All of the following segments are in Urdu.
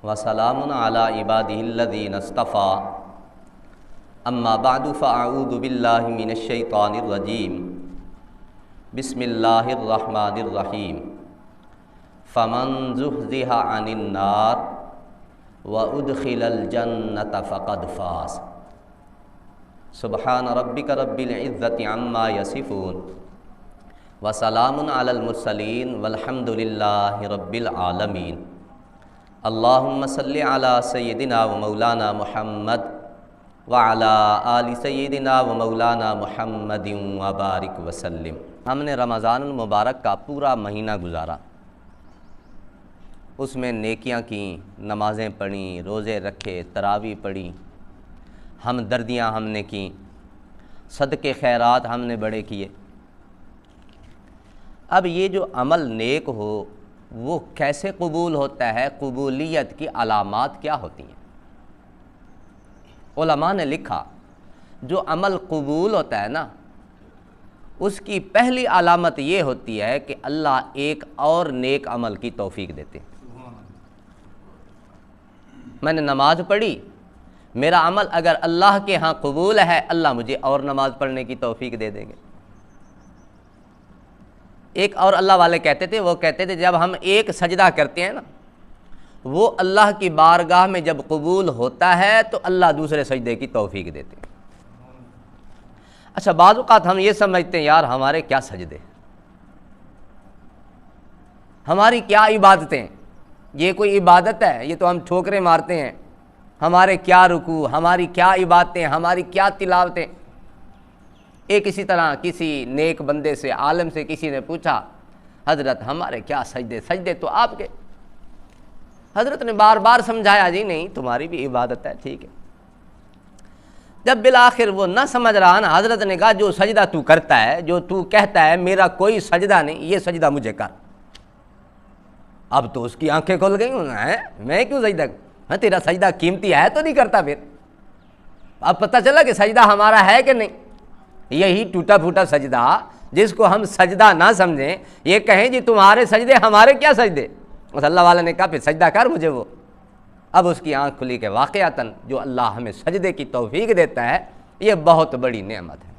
وسلام علی عبادہ الذین اصطفیٰ اما بعد فاعوذ باللہ من الشیطان الرجیم بسم اللہ الرحمن الرحیم فمن زحزح عن النار وادخل الجنة فقد فاز سبحان ربک رب العزۃ عما یصفون وسلام علی المرسلین والحمد للہ رب العالمین اللہم صلی علی سیدنا و مولانا محمد وعلی آل سیدنا و مولانا محمد وبارک وسلم۔ ہم نے رمضان المبارک کا پورا مہینہ گزارا، اس میں نیکیاں کیں، نمازیں پڑھیں، روزے رکھے، تراویح پڑھی، ہمدردیاں ہم نے کیں، صدقے خیرات ہم نے بڑے کیے۔ اب یہ جو عمل نیک ہو وہ کیسے قبول ہوتا ہے، قبولیت کی علامات کیا ہوتی ہیں؟ علماء نے لکھا جو عمل قبول ہوتا ہے نا، اس کی پہلی علامت یہ ہوتی ہے کہ اللہ ایک اور نیک عمل کی توفیق دیتے ہیں۔ میں نے نماز پڑھی، میرا عمل اگر اللہ کے ہاں قبول ہے، اللہ مجھے اور نماز پڑھنے کی توفیق دے دیں گے۔ ایک اور اللہ والے کہتے تھے، وہ کہتے تھے جب ہم ایک سجدہ کرتے ہیں نا، وہ اللہ کی بارگاہ میں جب قبول ہوتا ہے تو اللہ دوسرے سجدے کی توفیق دیتے ہیں۔ اچھا، بعض اوقات ہم یہ سمجھتے ہیں یار ہمارے کیا سجدے، ہماری کیا عبادتیں، یہ کوئی عبادت ہے؟ یہ تو ہم ٹھوکریں مارتے ہیں۔ ہمارے کیا رکوع، ہماری کیا عبادتیں، ہماری کیا تلاوتیں۔ ایک اسی طرح کسی نیک بندے سے، عالم سے کسی نے پوچھا، حضرت ہمارے کیا سجدے؟ سجدے تو آپ کے۔ حضرت نے بار بار سمجھایا، جی نہیں تمہاری بھی عبادت ہے، ٹھیک ہے۔ جب بالآخر وہ نہ سمجھ رہا نا، حضرت نے کہا جو سجدہ تو کرتا ہے، جو تو کہتا ہے میرا کوئی سجدہ نہیں، یہ سجدہ مجھے کر۔ اب تو اس کی آنکھیں کھل گئی، میں کیوں سجدہ کروں؟ تیرا سجدہ قیمتی ہے تو نہیں کرتا پھر؟ اب پتہ چلا کہ سجدہ ہمارا ہے کہ نہیں۔ یہی ٹوٹا پھوٹا سجدہ جس کو ہم سجدہ نہ سمجھیں، یہ کہیں جی تمہارے سجدے، ہمارے کیا سجدے؟ اس اللہ والے نے کہا پھر سجدہ کر مجھے وہ۔ اب اس کی آنکھ کھلی کہ واقعتاً جو اللہ ہمیں سجدے کی توفیق دیتا ہے یہ بہت بڑی نعمت ہے۔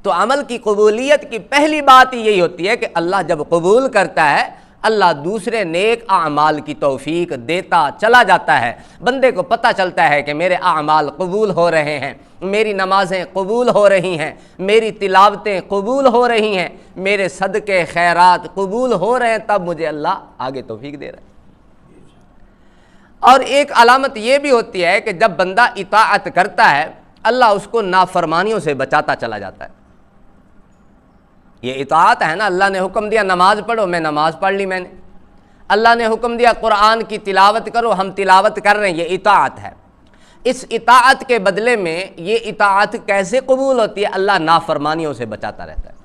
تو عمل کی قبولیت کی پہلی بات یہی ہوتی ہے کہ اللہ جب قبول کرتا ہے، اللہ دوسرے نیک اعمال کی توفیق دیتا چلا جاتا ہے۔ بندے کو پتہ چلتا ہے کہ میرے اعمال قبول ہو رہے ہیں، میری نمازیں قبول ہو رہی ہیں، میری تلاوتیں قبول ہو رہی ہیں، میرے صدقے خیرات قبول ہو رہے ہیں، تب مجھے اللہ آگے توفیق دے رہا ہے۔ اور ایک علامت یہ بھی ہوتی ہے کہ جب بندہ اطاعت کرتا ہے، اللہ اس کو نافرمانیوں سے بچاتا چلا جاتا ہے۔ یہ اطاعت ہے نا، اللہ نے حکم دیا نماز پڑھو، میں نماز پڑھ لی میں نے۔ اللہ نے حکم دیا قرآن کی تلاوت کرو، ہم تلاوت کر رہے ہیں، یہ اطاعت ہے۔ اس اطاعت کے بدلے میں یہ اطاعت کیسے قبول ہوتی ہے؟ اللہ نافرمانیوں سے بچاتا رہتا ہے۔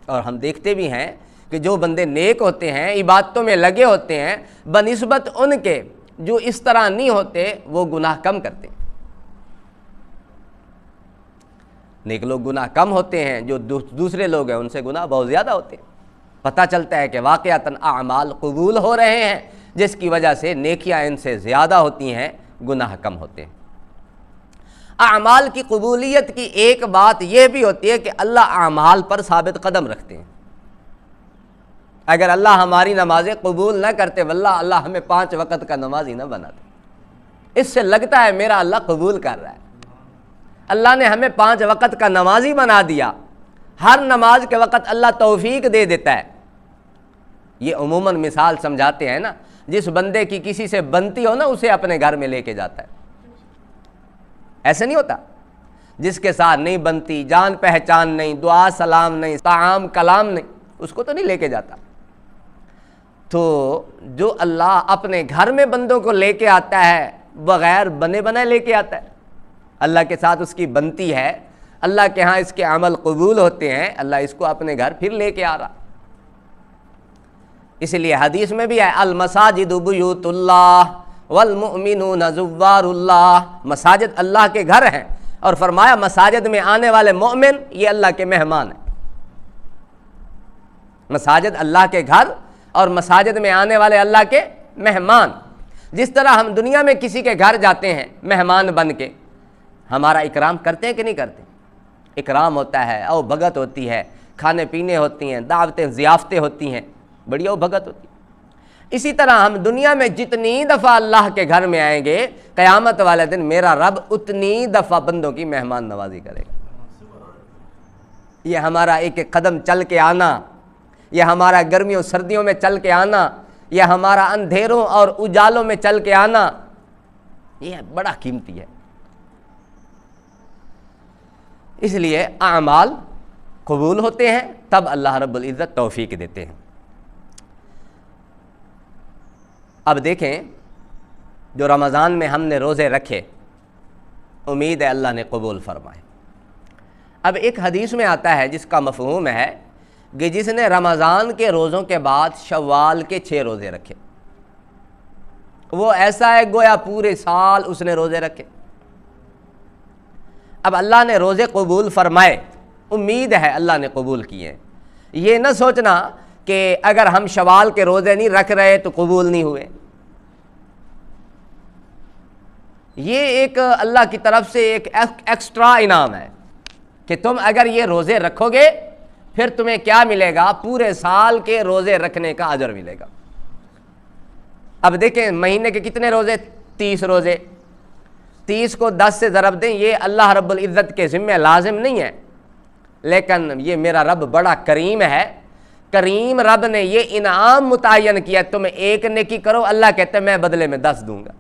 اور ہم دیکھتے بھی ہیں کہ جو بندے نیک ہوتے ہیں، عبادتوں میں لگے ہوتے ہیں، بنسبت ان کے جو اس طرح نہیں ہوتے وہ گناہ کم کرتے ہیں۔ نیک لوگ گناہ کم ہوتے ہیں، جو دوسرے لوگ ہیں ان سے گناہ بہت زیادہ ہوتے ہیں۔ پتہ چلتا ہے کہ واقعتاً اعمال قبول ہو رہے ہیں، جس کی وجہ سے نیکیاں ان سے زیادہ ہوتی ہیں، گناہ کم ہوتے ہیں۔ اعمال کی قبولیت کی ایک بات یہ بھی ہوتی ہے کہ اللہ اعمال پر ثابت قدم رکھتے ہیں۔ اگر اللہ ہماری نمازیں قبول نہ کرتے، واللہ اللہ ہمیں 5 وقت کا نمازی نہ بناتے۔ اس سے لگتا ہے میرا اللہ قبول کر رہا ہے۔ اللہ نے ہمیں 5 وقت کا نمازی بنا دیا، ہر نماز کے وقت اللہ توفیق دے دیتا ہے۔ یہ عموماً مثال سمجھاتے ہیں نا، جس بندے کی کسی سے بنتی ہو نا، اسے اپنے گھر میں لے کے جاتا ہے۔ ایسے نہیں ہوتا؟ جس کے ساتھ نہیں بنتی، جان پہچان نہیں، دعا سلام نہیں، طعام کلام نہیں، اس کو تو نہیں لے کے جاتا۔ تو جو اللہ اپنے گھر میں بندوں کو لے کے آتا ہے، بغیر بنے بنائے لے کے آتا ہے، اللہ کے ساتھ اس کی بنتی ہے، اللہ کے ہاں اس کے عمل قبول ہوتے ہیں، اللہ اس کو اپنے گھر پھر لے کے آ رہا۔ اس لیے حدیث میں بھی ہے المساجد بیوت اللہ والمؤمنون زوار اللہ، مساجد اللہ کے گھر ہیں، اور فرمایا مساجد میں آنے والے مومن یہ اللہ کے مہمان ہیں۔ مساجد اللہ کے گھر اور مساجد میں آنے والے اللہ کے مہمان۔ جس طرح ہم دنیا میں کسی کے گھر جاتے ہیں مہمان بن کے، ہمارا اکرام کرتے ہیں کہ نہیں کرتے؟ اکرام ہوتا ہے، او بھگت ہوتی ہے، کھانے پینے ہوتی ہیں، دعوتیں ضیافتیں ہوتی ہیں، بڑی او بھگت ہوتی ہے۔ اسی طرح ہم دنیا میں جتنی دفعہ اللہ کے گھر میں آئیں گے، قیامت والے دن میرا رب اتنی دفعہ بندوں کی مہمان نوازی کرے گا۔ یہ ہمارا ایک ایک قدم چل کے آنا، یہ ہمارا گرمیوں سردیوں میں چل کے آنا، یہ ہمارا اندھیروں اور اجالوں میں چل کے آنا، یہ بڑا قیمتی ہے۔ اس لیے اعمال قبول ہوتے ہیں تب اللہ رب العزت توفیق دیتے ہیں۔ اب دیکھیں، جو رمضان میں ہم نے روزے رکھے، امید ہے اللہ نے قبول فرمائے۔ اب ایک حدیث میں آتا ہے جس کا مفہوم ہے کہ جس نے رمضان کے روزوں کے بعد شوال کے 6 روزے رکھے، وہ ایسا ہے گویا پورے سال اس نے روزے رکھے۔ اب اللہ نے روزے قبول فرمائے، امید ہے اللہ نے قبول کیے۔ یہ نہ سوچنا کہ اگر ہم شوال کے روزے نہیں رکھ رہے تو قبول نہیں ہوئے۔ یہ ایک اللہ کی طرف سے ایک ایکسٹرا انعام ہے کہ تم اگر یہ روزے رکھو گے پھر تمہیں کیا ملے گا؟ پورے سال کے روزے رکھنے کا اجر ملے گا۔ اب دیکھیں، مہینے کے کتنے روزے؟ 30 روزے۔ 30 کو 10 سے ضرب دیں، یہ اللہ رب العزت کے ذمہ لازم نہیں ہے، لیکن یہ میرا رب بڑا کریم ہے۔ کریم رب نے یہ انعام متعین کیا، تم ایک نیکی کرو، اللہ کہتے ہیں میں بدلے میں 10 دوں گا۔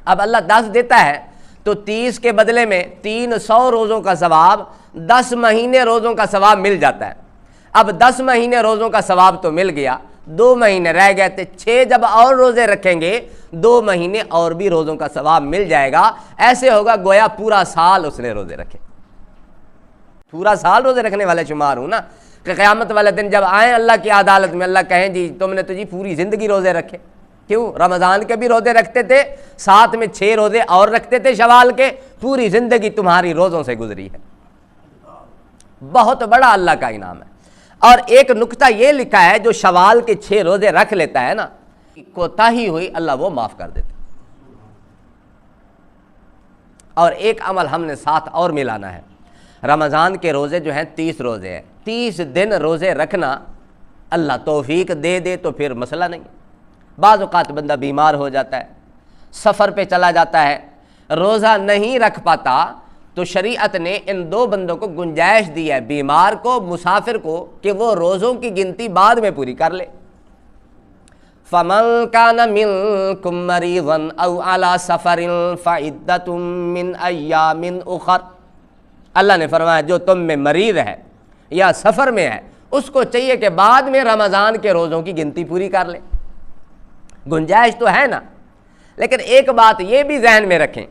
اب اللہ 10 دیتا ہے تو 30 کے بدلے میں 300 روزوں کا ثواب، 10 مہینے روزوں کا ثواب مل جاتا ہے۔ اب 10 مہینے روزوں کا ثواب تو مل گیا، 2 مہینے رہ گئے تھے، 6 جب اور روزے رکھیں گے 2 مہینے اور بھی روزوں کا ثواب مل جائے گا۔ ایسے ہوگا گویا پورا سال اس نے روزے رکھے۔ پورا سال روزے رکھنے والے شمار ہوں نا، کہ قیامت والے دن جب آئیں اللہ کی عدالت میں، اللہ کہیں جی تم نے تو جی پوری زندگی روزے رکھے۔ کیوں؟ رمضان کے بھی روزے رکھتے تھے، ساتھ میں 6 روزے اور رکھتے تھے شوال کے، پوری زندگی تمہاری روزوں سے گزری ہے۔ بہت بڑا اللہ کا انعام ہے۔ اور ایک نکتہ یہ لکھا ہے، جو شوال کے 6 روزے رکھ لیتا ہے نا، کوتاہی ہوئی اللہ وہ معاف کر دیتا۔ اور ایک عمل ہم نے ساتھ اور ملانا ہے، رمضان کے روزے جو ہیں 30 روزے ہیں، 30 دن روزے رکھنا، اللہ توفیق دے دے تو پھر مسئلہ نہیں۔ بعض اوقات بندہ بیمار ہو جاتا ہے، سفر پہ چلا جاتا ہے، روزہ نہیں رکھ پاتا، تو شریعت نے ان 2 بندوں کو گنجائش دی ہے، بیمار کو، مسافر کو، کہ وہ روزوں کی گنتی بعد میں پوری کر لے۔ فَمَنْ كَانَ مِنْكُمْ مَرِيضًا أَوْ عَلَى سَفَرٍ فَعِدَّةٌ مِّنْ أَيَّامٍ أُخَرَ۔ اللہ نے فرمایا جو تم میں مریض ہے یا سفر میں ہے، اس کو چاہیے کہ بعد میں رمضان کے روزوں کی گنتی پوری کر لے۔ گنجائش تو ہے نا، لیکن ایک بات یہ بھی ذہن میں رکھیں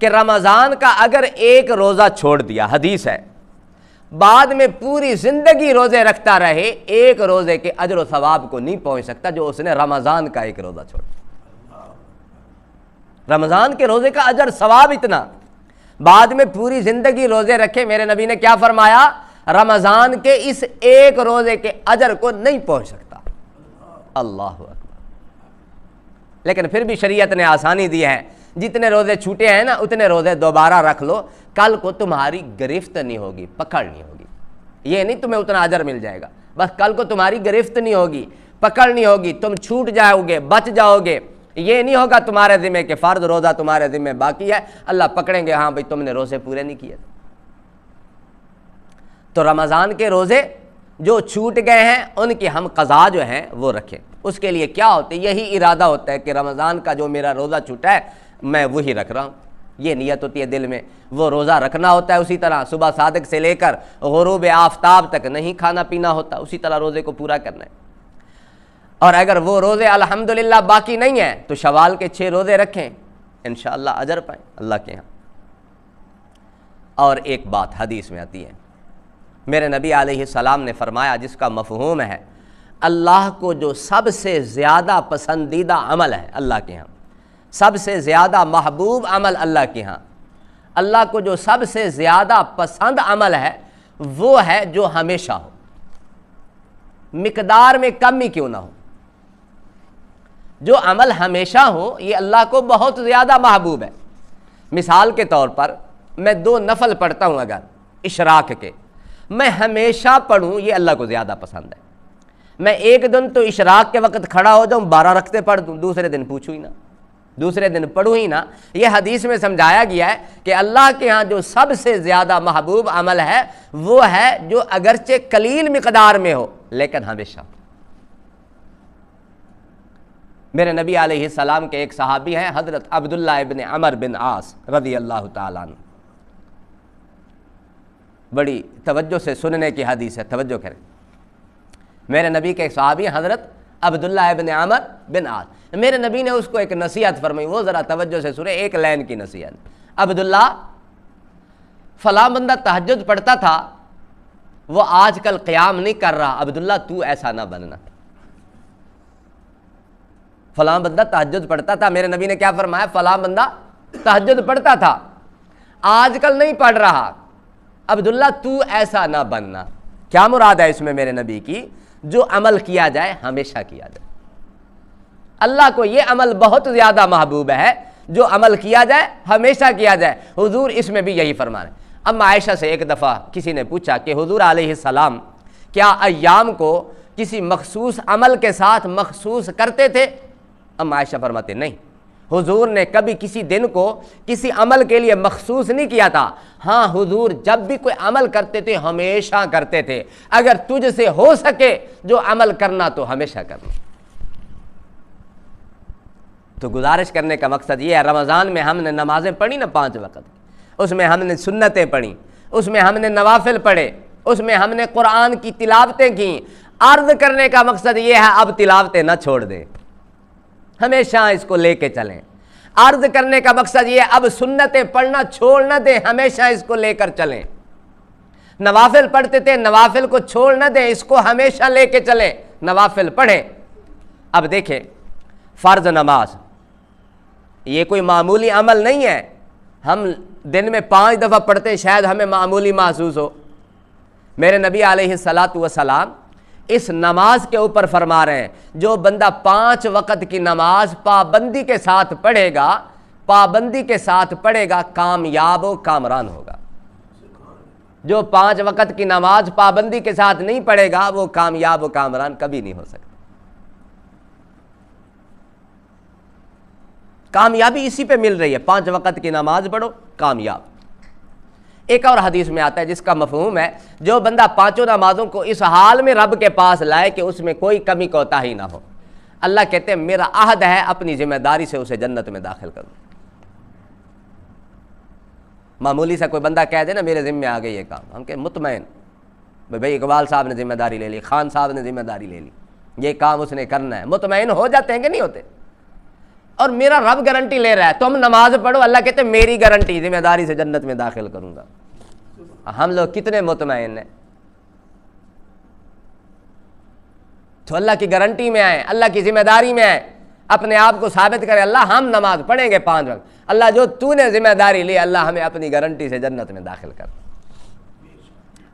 کہ رمضان کا اگر ایک روزہ چھوڑ دیا، حدیث ہے، بعد میں پوری زندگی روزے رکھتا رہے، ایک روزے کے اجر و ثواب کو نہیں پہنچ سکتا جو اس نے رمضان کا ایک روزہ چھوڑ دیا۔ رمضان کے روزے کا اجر ثواب اتنا، بعد میں پوری زندگی روزے رکھے، میرے نبی نے کیا فرمایا؟ رمضان کے اس ایک روزے کے اجر کو نہیں پہنچ سکتا۔ اللہ اکبر۔ لیکن پھر بھی شریعت نے آسانی دی ہے، جتنے روزے چھوٹے ہیں نا اتنے روزے دوبارہ رکھ لو، کل کو تمہاری گرفت نہیں ہوگی، پکڑ نہیں ہوگی۔ یہ نہیں تمہیں اتنا اجر مل جائے گا، بس کل کو تمہاری گرفت نہیں ہوگی، پکڑ نہیں ہوگی، تم چھوٹ جاؤ گے، بچ جاؤ گے۔ یہ نہیں ہوگا تمہارے ذمہ کہ فرض روزہ تمہارے ذمہ باقی ہے، اللہ پکڑیں گے، ہاں بھئی تم نے روزے پورے نہیں کیے۔ تو رمضان کے روزے جو چھوٹ گئے ہیں ان کی ہم قضا جو ہیں وہ رکھیں۔ اس کے لیے کیا ہوتا ہے؟ یہی ارادہ ہوتا ہے کہ رمضان کا جو میرا روزہ چھوٹا ہے میں وہی رکھ رہا ہوں، یہ نیت ہوتی ہے دل میں، وہ روزہ رکھنا ہوتا ہے۔ اسی طرح صبح صادق سے لے کر غروب آفتاب تک نہیں کھانا پینا ہوتا، اسی طرح روزے کو پورا کرنا ہے۔ اور اگر وہ روزے الحمدللہ باقی نہیں ہیں تو شوال کے 6 روزے رکھیں، انشاءاللہ اجر پائیں اللہ کے ہاں۔ اور ایک بات حدیث میں آتی ہے، میرے نبی علیہ السلام نے فرمایا، جس کا مفہوم ہے اللہ کو جو سب سے زیادہ پسندیدہ عمل ہے اللہ کے ہاں، سب سے زیادہ محبوب عمل اللہ کے ہاں، اللہ کو جو سب سے زیادہ پسند عمل ہے وہ ہے جو ہمیشہ ہو، مقدار میں کم ہی کیوں نہ ہو۔ جو عمل ہمیشہ ہو یہ اللہ کو بہت زیادہ محبوب ہے۔ مثال کے طور پر میں 2 نفل پڑھتا ہوں، اگر اشراق کے میں ہمیشہ پڑھوں یہ اللہ کو زیادہ پسند ہے۔ میں ایک دن تو اشراق کے وقت کھڑا ہو جاؤں 12 رکعتیں پڑھ دوں، دوسرے دن پوچھوں ہی نہ، دوسرے دن پڑھوں ہی نہ۔ یہ حدیث میں سمجھایا گیا ہے کہ اللہ کے ہاں جو سب سے زیادہ محبوب عمل ہے وہ ہے جو اگرچہ قلیل مقدار میں ہو لیکن ہمیشہ۔ میرے نبی علیہ السلام کے ایک صحابی ہیں حضرت عبداللہ ابن عمر بن عاص رضی اللہ تعالیٰ عنہ، بڑی توجہ سے سننے کی حدیث ہے، توجہ کریں۔ میرے نبی کے ایک صحابی حضرت عبداللہ ابن عمر بن عاص، میرے نبی نے اس کو ایک نصیحت فرمائی، وہ ذرا توجہ سے سنیں، ایک لائن کی نصیحت۔ عبداللہ، فلاں بندہ تہجد پڑھتا تھا، وہ آج کل قیام نہیں کر رہا، عبداللہ تو ایسا نہ بننا۔ فلاں بندہ تہجد پڑھتا تھا، میرے نبی نے کیا فرمایا؟ فلاں بندہ تہجد پڑھتا تھا، آج کل نہیں پڑھ رہا، عبداللہ تو ایسا نہ بننا۔ کیا مراد ہے اس میں میرے نبی کی؟ جو عمل کیا جائے ہمیشہ کیا جائے۔ اللہ کو یہ عمل بہت زیادہ محبوب ہے جو عمل کیا جائے ہمیشہ کیا جائے۔ حضور اس میں بھی یہی فرما رہے ہیں۔ اب عائشہ سے ایک دفعہ کسی نے پوچھا کہ حضور علیہ السلام کیا ایام کو کسی مخصوص عمل کے ساتھ مخصوص کرتے تھے؟ اب عائشہ فرماتے نہیں، حضور نے کبھی کسی دن کو کسی عمل کے لیے مخصوص نہیں کیا تھا، ہاں حضور جب بھی کوئی عمل کرتے تھے ہمیشہ کرتے تھے۔ اگر تجھ سے ہو سکے جو عمل کرنا تو ہمیشہ کرنا۔ تو گزارش کرنے کا مقصد یہ ہے، رمضان میں ہم نے نمازیں پڑھی نا 5 وقت، اس میں ہم نے سنتیں پڑھی، اس میں ہم نے نوافل پڑھے، اس میں ہم نے قرآن کی تلاوتیں کی۔ عرض کرنے کا مقصد یہ ہے اب تلاوتیں نہ چھوڑ دیں، ہمیشہ اس کو لے کے چلیں۔ عرض کرنے کا مقصد یہ ہے اب سنتیں پڑھنا چھوڑ نہ دیں، ہمیشہ اس کو لے کر چلیں۔ نوافل پڑھتے تھے، نوافل کو چھوڑ نہ دیں، اس کو ہمیشہ لے کے چلیں، نوافل پڑھیں۔ اب دیکھیں، فرض نماز یہ کوئی معمولی عمل نہیں ہے، ہم دن میں 5 دفعہ پڑھتے شاید ہمیں معمولی محسوس ہو۔ میرے نبی علیہ الصلاۃ والسلام اس نماز کے اوپر فرما رہے ہیں جو بندہ 5 وقت کی نماز پابندی کے ساتھ پڑھے گا، پابندی کے ساتھ پڑھے گا، کامیاب و کامران ہوگا۔ جو 5 وقت کی نماز پابندی کے ساتھ نہیں پڑھے گا وہ کامیاب و کامران کبھی نہیں ہو سکتا۔ کامیابی اسی پہ مل رہی ہے، 5 وقت کی نماز پڑھو کامیاب۔ ایک اور حدیث میں آتا ہے جس کا مفہوم ہے جو بندہ 5 نمازوں کو اس حال میں رب کے پاس لائے کہ اس میں کوئی کمی کوتاہی نہ ہو، اللہ کہتے ہیں میرا عہد ہے اپنی ذمہ داری سے اسے جنت میں داخل کروں۔ معمولی سا کوئی بندہ کہہ دے نا میرے ذمہ آ گئی یہ کام، ہم کہ مطمئن، بھائی اقبال صاحب نے ذمہ داری لے لی، خان صاحب نے ذمہ داری لے لی، یہ کام اس نے کرنا ہے، مطمئن ہو جاتے ہیں کہ نہیں ہوتے؟ اور میرا رب گارنٹی لے رہا ہے تم نماز پڑھو، اللہ کہتے ہیں میری گارنٹی، ذمہ داری سے جنت میں داخل کروں گا۔ ہم لوگ کتنے مطمئن ہیں؟ تو اللہ کی گارنٹی میں آئے، اللہ کی ذمہ داری میں آئے، اپنے آپ کو ثابت کرے اللہ ہم نماز پڑھیں گے 5 وقت، اللہ جو تو نے ذمہ داری لی اللہ ہمیں اپنی گارنٹی سے جنت میں داخل کر۔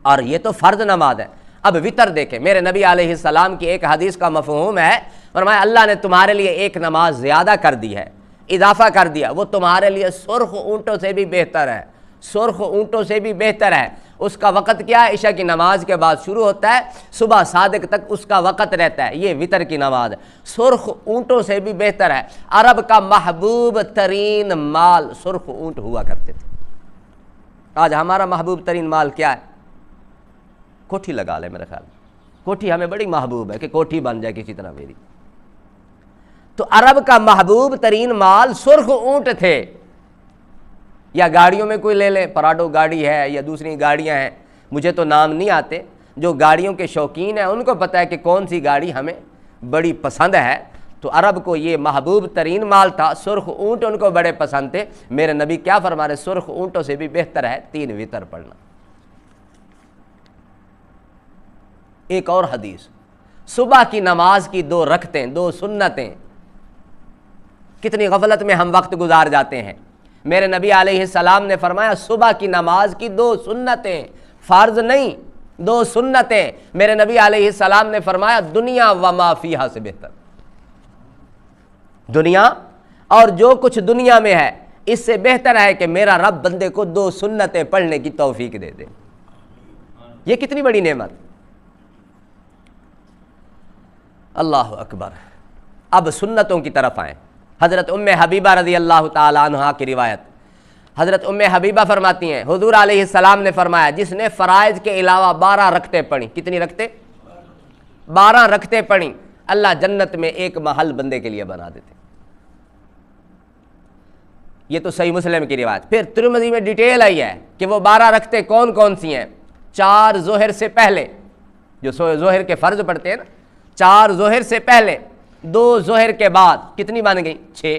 اور یہ تو فرض نماز ہے۔ اب وتر دیکھیں، میرے نبی علیہ السلام کی ایک حدیث کا مفہوم ہے، فرمایا اللہ نے تمہارے لیے ایک نماز زیادہ کر دی ہے، اضافہ کر دیا، وہ تمہارے لیے سرخ اونٹوں سے بھی بہتر ہے، سرخ اونٹوں سے بھی بہتر ہے۔ اس کا وقت کیا ہے؟ عشاء کی نماز کے بعد شروع ہوتا ہے، صبح صادق تک اس کا وقت رہتا ہے، یہ وتر کی نماز ہے، سرخ اونٹوں سے بھی بہتر ہے۔ عرب کا محبوب ترین مال سرخ اونٹ ہوا کرتے تھے۔ آج ہمارا محبوب ترین مال کیا ہے؟ کوٹھی لگا لے، میرے خیال کوٹھی ہمیں بڑی محبوب ہے کہ کوٹھی بن جائے کسی طرح میری۔ تو عرب کا محبوب ترین مال سرخ اونٹ تھے، یا گاڑیوں میں کوئی لے لیں، پراڈو گاڑی ہے یا دوسری گاڑیاں ہیں، مجھے تو نام نہیں آتے، جو گاڑیوں کے شوقین ہیں ان کو پتہ ہے کہ کون سی گاڑی ہمیں بڑی پسند ہے۔ تو عرب کو یہ محبوب ترین مال تھا، سرخ اونٹ ان کو بڑے پسند تھے۔ میرے نبی کیا فرما رہے؟ سرخ اونٹوں سے بھی بہتر ہے 3 وتر پڑھنا۔ ایک اور حدیث، صبح کی نماز کی 2 رکعتیں، 2 سنتیں، کتنی غفلت میں ہم وقت گزار جاتے ہیں۔ میرے نبی علیہ السلام نے فرمایا صبح کی نماز کی 2 سنتیں، فرض نہیں، 2 سنتیں، میرے نبی علیہ السلام نے فرمایا دنیا و ما فیہا سے بہتر۔ دنیا اور جو کچھ دنیا میں ہے اس سے بہتر ہے کہ میرا رب بندے کو 2 سنتیں پڑھنے کی توفیق دے دے۔ یہ کتنی بڑی نعمت۔ اللہ اکبر۔ اب سنتوں کی طرف آئیں۔ حضرت ام حبیبہ رضی اللہ تعالی عنہا کی روایت، حضرت ام حبیبہ فرماتی ہیں حضور علیہ السلام نے فرمایا جس نے فرائض کے علاوہ 12 رکعتیں پڑھی، کتنی رکعتیں؟ 12 رکعتیں پڑھی، اللہ جنت میں ایک محل بندے کے لیے بنا دیتے۔ یہ تو صحیح مسلم کی روایت۔ پھر ترمذی میں ڈیٹیل آئی ہے کہ وہ 12 رکعتیں کون کون سی ہیں۔ 4 ظہر سے پہلے، جو ظہر کے فرض پڑھتے ہیں نا، 4 ظہر سے پہلے، 2 ظہر کے بعد، کتنی بن گئی؟ 6،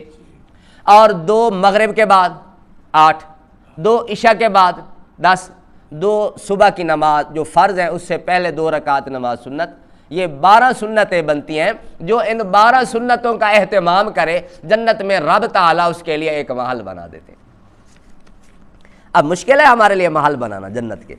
اور 2 مغرب کے بعد 8، 2 عشاء کے بعد 10، 2 صبح کی نماز جو فرض ہے اس سے پہلے 2 رکعت نماز سنت۔ یہ 12 سنتیں بنتی ہیں۔ جو ان 12 سنتوں کا اہتمام کرے جنت میں رب تعالیٰ اس کے لیے ایک محل بنا دیتے ہیں۔ اب مشکل ہے ہمارے لیے محل بنانا جنت کے،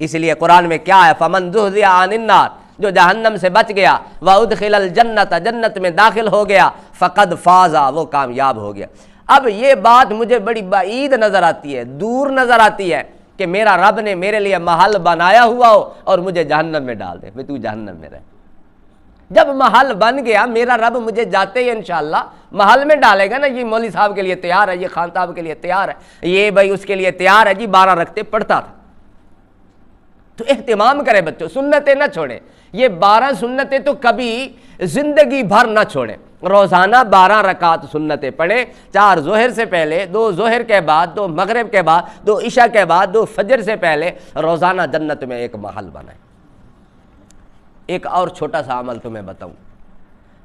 اس لیے قرآن میں کیا ہے؟ فمن زحزح عن النار، جو جہنم سے بچ گیا، وادخل الجنت، جنت میں داخل ہو گیا، فقد فاز، وہ کامیاب ہو گیا۔ اب یہ بات مجھے بڑی بعید نظر آتی ہے، دور نظر آتی ہے کہ میرا رب نے میرے لیے محل بنایا ہوا ہو اور مجھے جہنم میں ڈال دے، تو جہنم میں رہ۔ جب محل بن گیا، میرا رب مجھے جاتے ہی انشاءاللہ محل میں ڈالے گا نا، یہ مولوی صاحب کے لیے تیار ہے، یہ خان صاحب کے لیے تیار ہے، یہ بھائی اس کے لیے تیار ہے جی، 12 رکعتیں پڑھتا تھا۔ تو اہتمام کرے بچوں، سنتیں نہ چھوڑیں۔ یہ 12 سنتیں تو کبھی زندگی بھر نہ چھوڑیں۔ روزانہ 12 رکعت سنتیں پڑھیں، 4 ظہر سے پہلے، 2 ظہر کے بعد، 2 مغرب کے بعد، 2 عشاء کے بعد، 2 فجر سے پہلے، روزانہ جنت میں ایک محل بنائیں۔ ایک اور چھوٹا سا عمل تمہیں بتاؤں،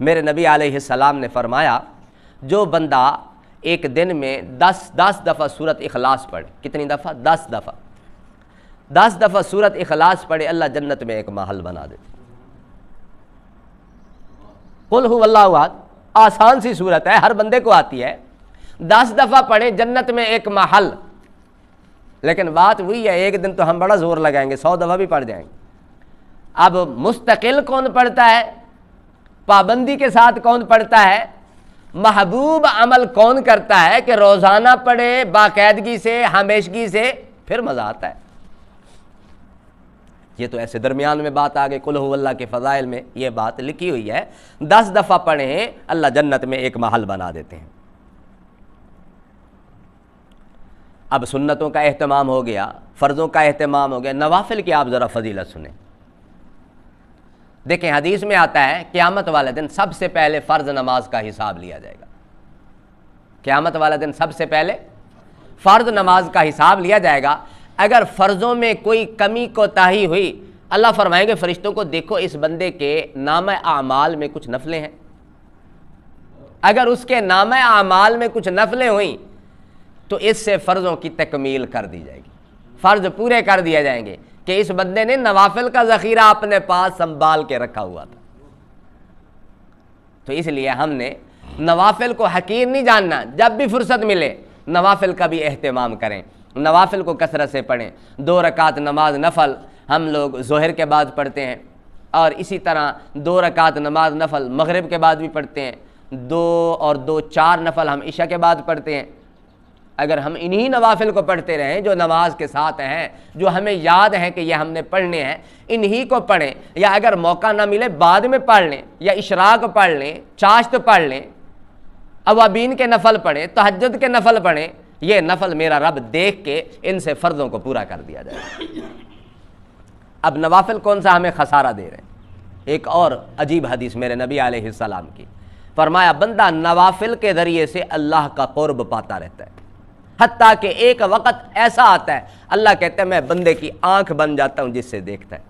میرے نبی علیہ السلام نے فرمایا جو بندہ ایک دن میں 10 دفعہ سورۃ اخلاص پڑھے، کتنی دفعہ؟ 10 دفعہ سورۃ اخلاص پڑھے، اللہ جنت میں ایک محل بنا دیتے۔ قل هو اللہ احد، آسان سی صورت ہے، ہر بندے کو آتی ہے۔ 10 دفعہ پڑھیں، جنت میں ایک محل۔ لیکن بات وہی ہے، ایک دن تو ہم بڑا زور لگائیں گے، 100 دفعہ بھی پڑھ جائیں گے۔ اب مستقل کون پڑھتا ہے، پابندی کے ساتھ کون پڑھتا ہے، محبوب عمل کون کرتا ہے کہ روزانہ پڑھے باقاعدگی سے، ہمیشگی سے، پھر مزہ آتا ہے۔ یہ تو ایسے درمیان میں بات آ گئی، قل هو اللہ کے فضائل میں یہ بات لکھی ہوئی ہے، 10 دفعہ پڑھیں اللہ جنت میں ایک محل بنا دیتے ہیں۔ اب سنتوں کا اہتمام ہو گیا، فرضوں کا اہتمام ہو گیا، نوافل کی آپ ذرا فضیلت سنیں۔ دیکھیں حدیث میں آتا ہے قیامت والے دن سب سے پہلے فرض نماز کا حساب لیا جائے گا۔ قیامت والے دن سب سے پہلے فرض نماز کا حساب لیا جائے گا۔ اگر فرضوں میں کوئی کمی کوتاہی ہوئی، اللہ فرمائیں گے فرشتوں کو دیکھو اس بندے کے نامہ اعمال میں کچھ نفلیں ہیں، اگر اس کے نامہ اعمال میں کچھ نفلیں ہوئیں تو اس سے فرضوں کی تکمیل کر دی جائے گی، فرض پورے کر دیے جائیں گے کہ اس بندے نے نوافل کا ذخیرہ اپنے پاس سنبھال کے رکھا ہوا تھا۔ تو اس لیے ہم نے نوافل کو حقیر نہیں جاننا، جب بھی فرصت ملے نوافل کا بھی اہتمام کریں، نوافل کو کثرت سے پڑھیں۔ 2 رکعت نماز نفل ہم لوگ ظہر کے بعد پڑھتے ہیں، اور اسی طرح 2 رکعت نماز نفل مغرب کے بعد بھی پڑھتے ہیں، 2 اور 2 4 نفل ہم عشاء کے بعد پڑھتے ہیں۔ اگر ہم انہی نوافل کو پڑھتے رہیں جو نماز کے ساتھ ہیں، جو ہمیں یاد ہے کہ یہ ہم نے پڑھنے ہیں، انہی کو پڑھیں، یا اگر موقع نہ ملے بعد میں پڑھ لیں، یا اشراق پڑھ لیں، چاشت پڑھ لیں، اوابین کے نفل پڑھیں، تہجد کے نفل پڑھیں، یہ نفل میرا رب دیکھ کے ان سے فرضوں کو پورا کر دیا جائے۔ اب نوافل کون سا ہمیں خسارہ دے رہے ہیں؟ ایک اور عجیب حدیث میرے نبی علیہ السلام کی، فرمایا بندہ نوافل کے ذریعے سے اللہ کا قرب پاتا رہتا ہے، حتیٰ کہ ایک وقت ایسا آتا ہے اللہ کہتا ہے میں بندے کی آنکھ بن جاتا ہوں جس سے دیکھتا ہے۔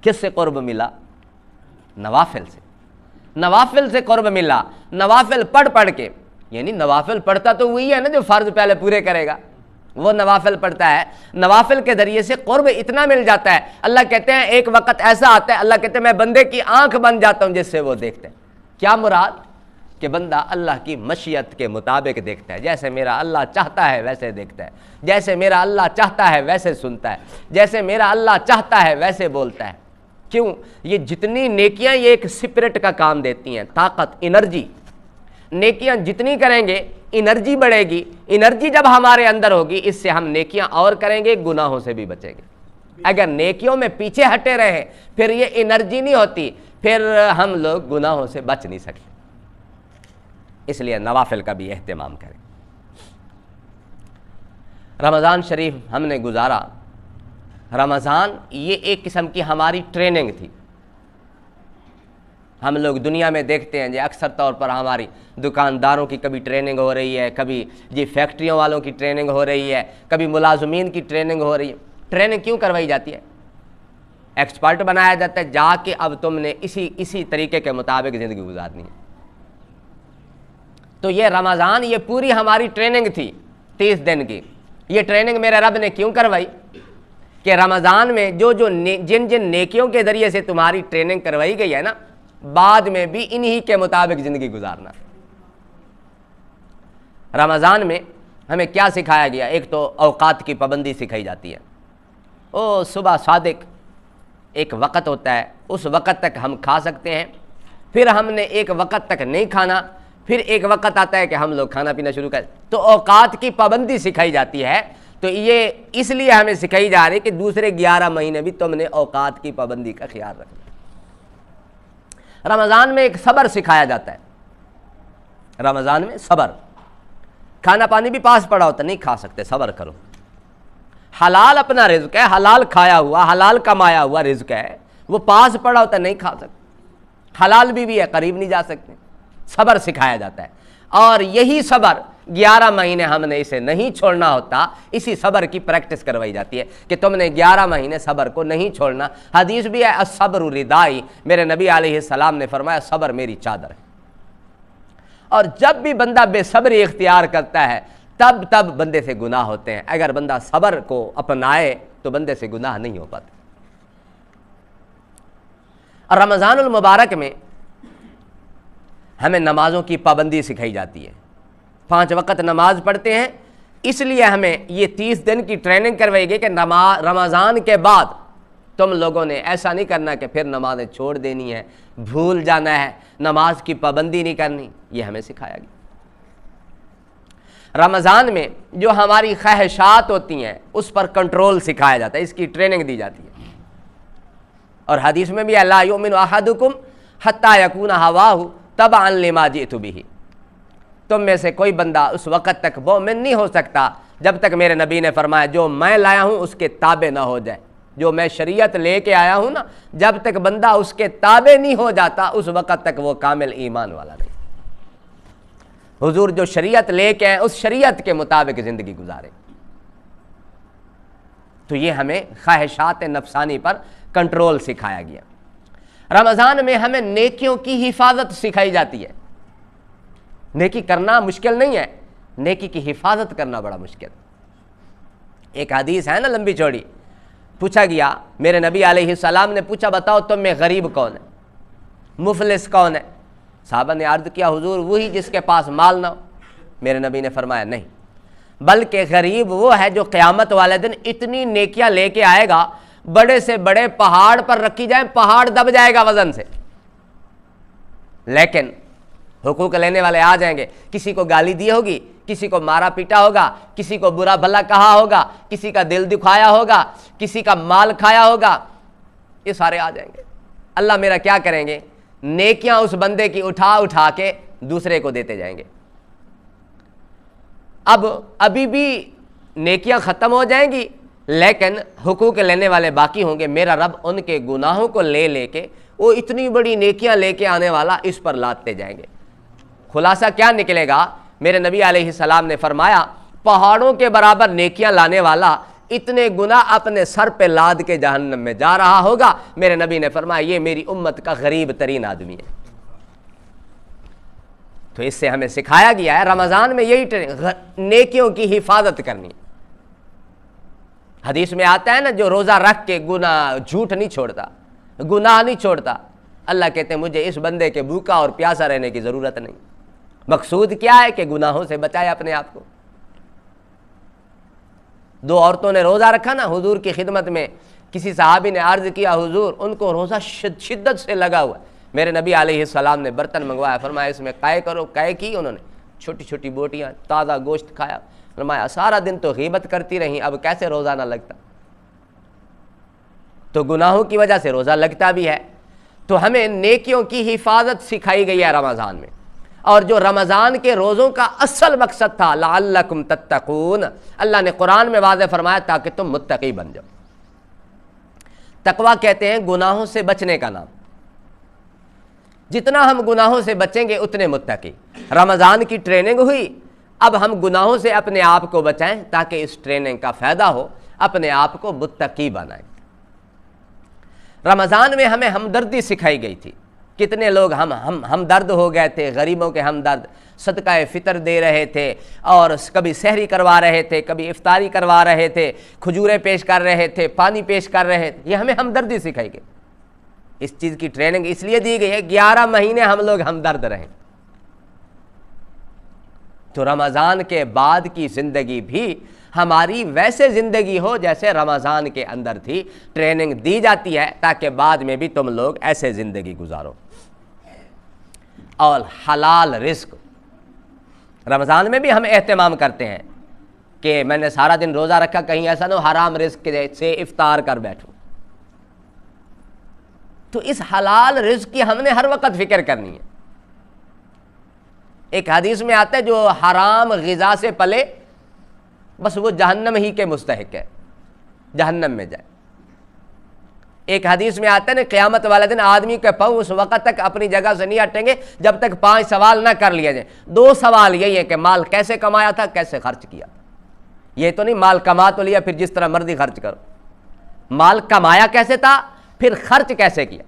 کس سے قرب ملا؟ نوافل سے، نوافل سے قرب ملا۔ نوافل پڑھ کے، یعنی نوافل پڑھتا تو وہی ہے نا جو فرض پہلے پورے کرے گا، وہ نوافل پڑھتا ہے، نوافل کے ذریعے سے قرب اتنا مل جاتا ہے، اللہ کہتے ہیں ایک وقت ایسا آتا ہے اللہ کہتے ہیں میں بندے کی آنکھ بن جاتا ہوں جس سے وہ دیکھتے ہیں۔ کیا مراد؟ کہ بندہ اللہ کی مشیت کے مطابق دیکھتا ہے، جیسے میرا اللہ چاہتا ہے ویسے دیکھتا ہے، جیسے میرا اللہ چاہتا ہے ویسے سنتا ہے، جیسے میرا اللہ چاہتا ہے ویسے بولتا ہے۔ کیوں؟ یہ جتنی نیکیاں یہ ایک سپرٹ کا کام دیتی ہیں، طاقت، انرجی. نیکیاں جتنی کریں گے انرجی بڑھے گی. انرجی جب ہمارے اندر ہوگی اس سے ہم نیکیاں اور کریں گے، گناہوں سے بھی بچیں گے. اگر نیکیوں میں پیچھے ہٹے رہے پھر یہ انرجی نہیں ہوتی، پھر ہم لوگ گناہوں سے بچ نہیں سکتے. اس لیے نوافل کا بھی اہتمام کریں. رمضان شریف ہم نے گزارا. رمضان یہ ایک قسم کی ہماری ٹریننگ تھی. ہم لوگ دنیا میں دیکھتے ہیں جی اکثر طور پر ہماری دکانداروں کی کبھی ٹریننگ ہو رہی ہے، کبھی جی فیکٹریوں والوں کی ٹریننگ ہو رہی ہے، کبھی ملازمین کی ٹریننگ ہو رہی ہے. ٹریننگ کیوں کروائی جاتی ہے؟ ایکسپرٹ بنایا جاتا ہے، جا کے اب تم نے اسی طریقے کے مطابق زندگی گزارنی ہے. تو یہ رمضان یہ پوری ہماری ٹریننگ تھی 30 دن کی. یہ ٹریننگ میرے رب نے کیوں کروائی کہ رمضان میں جن نیکیوں کے ذریعے سے تمہاری ٹریننگ کروائی گئی ہے نا، بعد میں بھی انہی کے مطابق زندگی گزارنا. رمضان میں ہمیں کیا سکھایا گیا؟ ایک تو اوقات کی پابندی سکھائی جاتی ہے. صبح صادق ایک وقت ہوتا ہے، اس وقت تک ہم کھا سکتے ہیں، پھر ہم نے ایک وقت تک نہیں کھانا، پھر ایک وقت آتا ہے کہ ہم لوگ کھانا پینا شروع کریں. تو اوقات کی پابندی سکھائی جاتی ہے. تو یہ اس لیے ہمیں سکھائی جا رہی کہ دوسرے 11 مہینے بھی تم نے اوقات کی پابندی کا خیال رکھنا. رمضان میں ایک صبر سکھایا جاتا ہے. رمضان میں صبر، کھانا پانی بھی پاس پڑا ہوتا نہیں کھا سکتے، صبر کرو. حلال اپنا رزق ہے، حلال کھایا ہوا، حلال کمایا ہوا رزق ہے، وہ پاس پڑا ہوتا نہیں کھا سکتے. حلال بھی ہے، قریب نہیں جا سکتے. صبر سکھایا جاتا ہے. اور یہی صبر 11 مہینے ہم نے اسے نہیں چھوڑنا ہوتا. اسی صبر کی پریکٹس کروائی جاتی ہے کہ تم نے 11 مہینے صبر کو نہیں چھوڑنا. حدیث بھی ہے الصبر ردائی، میرے نبی علیہ السلام نے فرمایا صبر میری چادر ہے. اور جب بھی بندہ بے صبری اختیار کرتا ہے تب بندے سے گناہ ہوتے ہیں. اگر بندہ صبر کو اپنائے تو بندے سے گناہ نہیں ہو پاتے. اور رمضان المبارک میں ہمیں نمازوں کی پابندی سکھائی جاتی ہے. 5 وقت نماز پڑھتے ہیں. اس لیے ہمیں یہ 30 دن کی ٹریننگ کروائی گئی کہ رمضان کے بعد تم لوگوں نے ایسا نہیں کرنا کہ پھر نمازیں چھوڑ دینی ہے، بھول جانا ہے، نماز کی پابندی نہیں کرنی. یہ ہمیں سکھایا گیا. رمضان میں جو ہماری خواہشات ہوتی ہیں اس پر کنٹرول سکھایا جاتا ہے، اس کی ٹریننگ دی جاتی ہے. اور حدیث میں بھی لا یؤمن احدکم حتی یکون ہواہ تبعا لما جئت بہ، تم میں سے کوئی بندہ اس وقت تک مومن نہیں ہو سکتا جب تک میرے نبی نے فرمایا جو میں لایا ہوں اس کے تابع نہ ہو جائے. جو میں شریعت لے کے آیا ہوں نا، جب تک بندہ اس کے تابع نہیں ہو جاتا اس وقت تک وہ کامل ایمان والا نہیں. حضور جو شریعت لے کے آئے اس شریعت کے مطابق زندگی گزارے. تو یہ ہمیں خواہشات نفسانی پر کنٹرول سکھایا گیا. رمضان میں ہمیں نیکیوں کی حفاظت سکھائی جاتی ہے. نیکی کرنا مشکل نہیں ہے، نیکی کی حفاظت کرنا بڑا مشکل. ایک حدیث ہے نا لمبی چوڑی، پوچھا گیا میرے نبی علیہ السلام نے پوچھا بتاؤ تم میں غریب کون ہے، مفلس کون ہے؟ صحابہ نے عرض کیا حضور وہی جس کے پاس مال نہ ہو. میرے نبی نے فرمایا نہیں، بلکہ غریب وہ ہے جو قیامت والے دن اتنی نیکیاں لے کے آئے گا بڑے سے بڑے پہاڑ پر رکھی جائیں، پہاڑ دب جائے گا وزن سے، لیکن حقوق لینے والے آ جائیں گے. کسی کو گالی دی ہوگی، کسی کو مارا پیٹا ہوگا، کسی کو برا بھلا کہا ہوگا، کسی کا دل دکھایا ہوگا، کسی کا مال کھایا ہوگا، یہ سارے آ جائیں گے. اللہ میرا کیا کریں گے؟ نیکیاں اس بندے کی اٹھا کے دوسرے کو دیتے جائیں گے. ابھی بھی نیکیاں ختم ہو جائیں گی لیکن حقوق لینے والے باقی ہوں گے. میرا رب ان کے گناہوں کو لے کے وہ اتنی بڑی نیکیاں لے کے آنے والا اس پر لاتے جائیں گے. خلاصہ کیا نکلے گا؟ میرے نبی علیہ السلام نے فرمایا پہاڑوں کے برابر نیکیاں لانے والا اتنے گناہ اپنے سر پہ لاد کے جہنم میں جا رہا ہوگا. میرے نبی نے فرمایا یہ میری امت کا غریب ترین آدمی ہے. تو اس سے ہمیں سکھایا گیا ہے رمضان میں یہی نیکیوں کی حفاظت کرنی. حدیث میں آتا ہے نا جو روزہ رکھ کے گناہ جھوٹ نہیں چھوڑتا، گناہ نہیں چھوڑتا، اللہ کہتے ہیں مجھے اس بندے کے بھوکا اور پیاسا رہنے کی ضرورت نہیں. مقصود کیا ہے کہ گناہوں سے بچائے اپنے آپ کو. 2 عورتوں نے روزہ رکھا نا حضور کی خدمت میں کسی صحابی نے عرض کیا حضور ان کو روزہ شدت سے لگا ہوا ہے۔ میرے نبی علیہ السلام نے برتن منگوایا، فرمایا اس میں قے کرو، قے کی انہوں نے چھوٹی چھوٹی بوٹیاں، تازہ گوشت کھایا، فرمایا سارا دن تو غیبت کرتی رہی، اب کیسے روزہ نہ لگتا؟ تو گناہوں کی وجہ سے روزہ لگتا بھی ہے۔ تو ہمیں نیکیوں کی حفاظت سکھائی گئی ہے رمضان میں، اور جو رمضان کے روزوں کا اصل مقصد تھا لعلکم تتقون، اللہ نے قرآن میں واضح فرمایا تاکہ تم متقی بن جاؤ۔ تقویٰ کہتے ہیں گناہوں سے بچنے کا نام، جتنا ہم گناہوں سے بچیں گے اتنے متقی۔ رمضان کی ٹریننگ ہوئی، اب ہم گناہوں سے اپنے آپ کو بچائیں تاکہ اس ٹریننگ کا فائدہ ہو، اپنے آپ کو متقی بنائیں۔ رمضان میں ہمیں ہمدردی سکھائی گئی تھی، کتنے لوگ ہمدرد ہو گئے تھے، غریبوں کے ہمدرد، صدقہ فطر دے رہے تھے، اور کبھی سحری کروا رہے تھے، کبھی افطاری کروا رہے تھے، کھجوریں پیش کر رہے تھے، پانی پیش کر رہے تھے، یہ ہمیں ہمدردی سکھائی گئی۔ اس چیز کی ٹریننگ اس لیے دی گئی ہے 11 مہینے ہم لوگ ہمدرد رہیں۔ تو رمضان کے بعد کی زندگی بھی ہماری ویسے زندگی ہو جیسے رمضان کے اندر تھی، ٹریننگ دی جاتی ہے تاکہ بعد میں بھی تم لوگ ایسے زندگی گزارو۔ اور حلال رزق رمضان میں بھی ہم اہتمام کرتے ہیں کہ میں نے سارا دن روزہ رکھا، کہیں ایسا نہ ہو حرام رزق سے افطار کر بیٹھوں۔ تو اس حلال رزق کی ہم نے ہر وقت فکر کرنی ہے۔ ایک حدیث میں آتا ہے جو حرام غذا سے پلے بس وہ جہنم ہی کے مستحق ہے، جہنم میں جائے۔ ایک حدیث میں آتا ہے نا قیامت والے دن آدمی کے پاؤں اس وقت تک اپنی جگہ سے نہیں ہٹیں گے جب تک 5 سوال نہ کر لیا جائے۔ 2 سوال یہی ہیں کہ مال کیسے کمایا تھا، کیسے خرچ کیا تھا۔ یہ تو نہیں مال کما تو لیا پھر جس طرح مرضی خرچ کرو، مال کمایا کیسے تھا، پھر خرچ کیسے کیا۔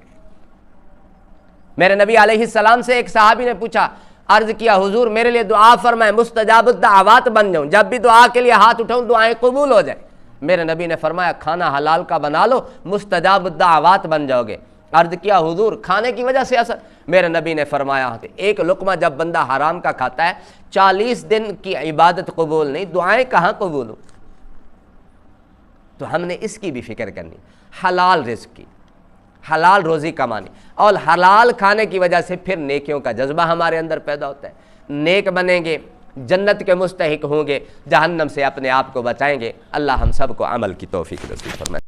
میرے نبی علیہ السلام سے ایک صحابی نے پوچھا، عرض کیا حضور میرے لیے دعا فرمائیں، مستجاب الدعوات بن جاؤں، جب بھی دعا کے لیے ہاتھ اٹھاؤں دعائیں قبول ہو جائیں۔ میرے نبی نے فرمایا کھانا حلال کا بنا لو، مستجاب الدعوات بن جاؤ گے۔ عرض کیا حضور کھانے کی وجہ سے اثر؟ میرے نبی نے فرمایا ایک لقمہ جب بندہ حرام کا کھاتا ہے 40 دن کی عبادت قبول نہیں، دعائیں کہاں قبول ہو۔ تو ہم نے اس کی بھی فکر کرنی، حلال رزق کی، حلال روزی کمانی، اور حلال کھانے کی وجہ سے پھر نیکیوں کا جذبہ ہمارے اندر پیدا ہوتا ہے، نیک بنیں گے، جنت کے مستحق ہوں گے، جہنم سے اپنے آپ کو بچائیں گے۔ اللہ ہم سب کو عمل کی توفیق نصیب فرمائے۔